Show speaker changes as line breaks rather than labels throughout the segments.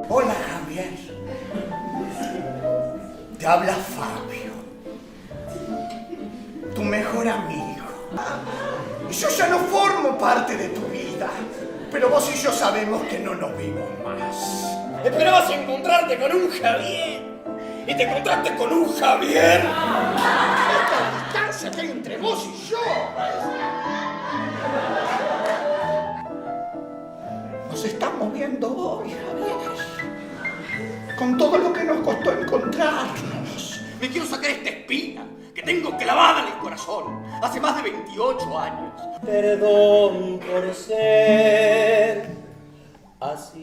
Hola, Javier. Te habla Fabio, tu mejor amigo. Yo ya no formo parte de tu vida, pero vos y yo sabemos que no nos vimos más. Esperabas encontrarte con un Javier y te encontraste con un Javier. Esta distancia que hay entre vos y yo. Nos estamos viendo hoy, Javier, con todo lo que nos costó encontrarnos. Me quiero sacar esta espina que tengo clavada en el corazón hace más de 28 años.
Perdón por ser así.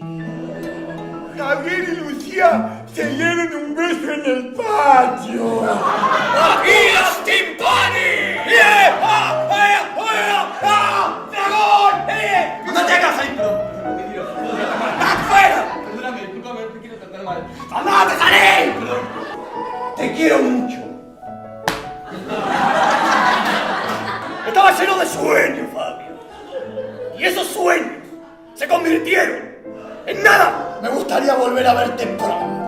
Javier y Lucía se dieron un beso en el patio. ¡Aquí los timpani! ¡Dragón! ¡No te hagas ahí, ¡afuera!
Perdóname, discúlpame, te quiero tratar mal.
¡Andate, salí! Te quiero mucho. Estaba lleno de sueños, Fabio. Y esos sueños se convirtieron en nada. Me gustaría volver a verte pronto.